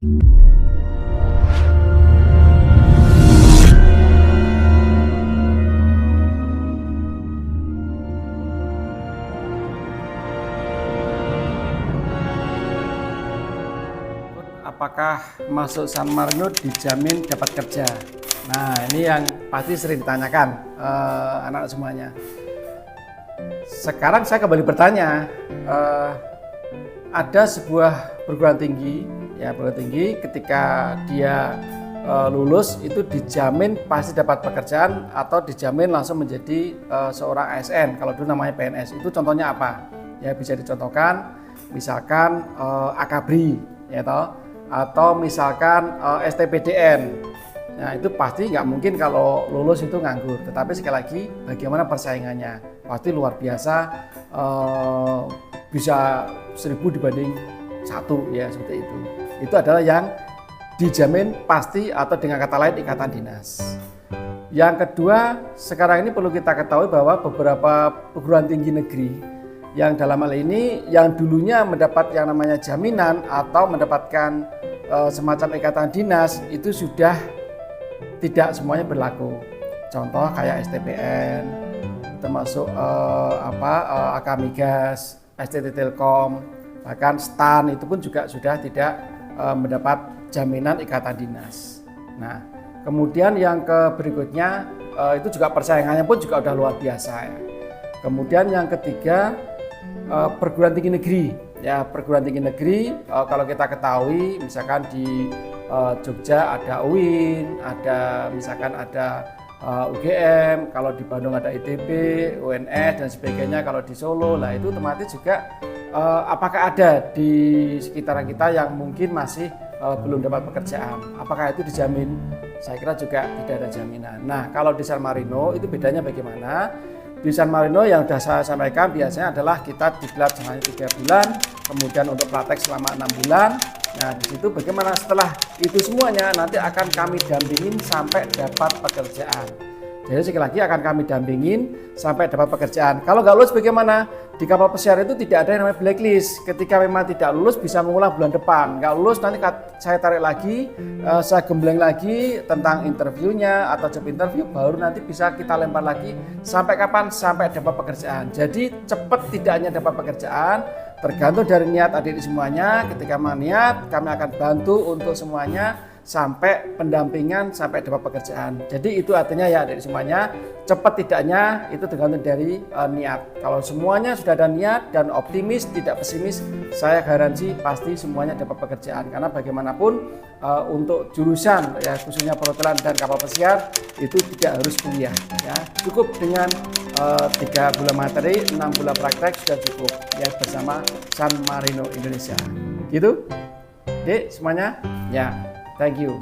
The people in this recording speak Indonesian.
Apakah masuk San Marino dijamin dapat kerja? Nah, ini yang pasti sering ditanyakan anak semuanya. Sekarang saya kembali bertanya, ada sebuah perguruan tinggi ketika dia lulus itu dijamin pasti dapat pekerjaan atau dijamin langsung menjadi seorang ASN. Kalau dulu namanya PNS. Itu contohnya apa? Ya bisa dicontohkan, misalkan Akabri, ya toh, atau misalkan STPDN. Nah, itu pasti nggak mungkin kalau lulus itu nganggur. Tetapi sekali lagi, bagaimana persaingannya? Pasti luar biasa, bisa 1000 dibanding 1 ya, seperti itu. Itu adalah yang dijamin pasti atau dengan kata lain ikatan dinas. Yang kedua, sekarang ini perlu kita ketahui bahwa beberapa perguruan tinggi negeri yang dalam hal ini yang dulunya mendapat yang namanya jaminan atau mendapatkan semacam ikatan dinas itu sudah tidak semuanya berlaku. Contoh kayak STPN, termasuk Akamigas, STT Telkom, bahkan STAN itu pun juga sudah tidak mendapat jaminan ikatan dinas. Nah, kemudian yang berikutnya itu juga persaingannya pun juga udah luar biasa ya. Kemudian yang ketiga, perguruan tinggi negeri. Ya, perguruan tinggi negeri kalau kita ketahui misalkan di Jogja ada UIN, misalkan ada UGM, kalau di Bandung ada ITB, UNS dan sebagainya, kalau di Solo lah itu otomatis juga apakah ada di sekitaran kita yang mungkin masih belum dapat pekerjaan, apakah itu dijamin? Saya kira juga tidak ada jaminan. Nah, kalau di San Marino itu bedanya bagaimana? Di San Marino yang sudah saya sampaikan biasanya adalah kita digelar hanya 3 bulan, kemudian untuk praktek selama 6 bulan. Nah, di situ bagaimana setelah itu semuanya nanti akan kami dampingin sampai dapat pekerjaan. Jadi sekali lagi akan kami dampingin sampai dapat pekerjaan. Kalau nggak lulus bagaimana? Di kapal pesiar itu tidak ada yang namanya blacklist. Ketika memang tidak lulus bisa mengulang bulan depan. Nggak lulus nanti saya tarik lagi, saya gembleng lagi tentang interviewnya atau job interview, baru nanti bisa kita lempar lagi sampai kapan? Sampai dapat pekerjaan. Jadi cepat tidaknya dapat pekerjaan tergantung dari niat adik semuanya. Ketika niat, kami akan bantu untuk semuanya sampai pendampingan sampai dapat pekerjaan. Jadi itu artinya ya adik semuanya, cepat tidaknya itu tergantung dari niat. Kalau semuanya sudah ada niat dan optimis, tidak pesimis, saya garansi pasti semuanya dapat pekerjaan. Karena bagaimanapun untuk jurusan ya khususnya perhotelan dan kapal pesiar itu tidak harus kuliah ya. Cukup dengan 3 bulan materi, 6 bulan praktek sudah cukup ya bersama San Marino Indonesia. Gitu? Dek semuanya? Ya. Thank you.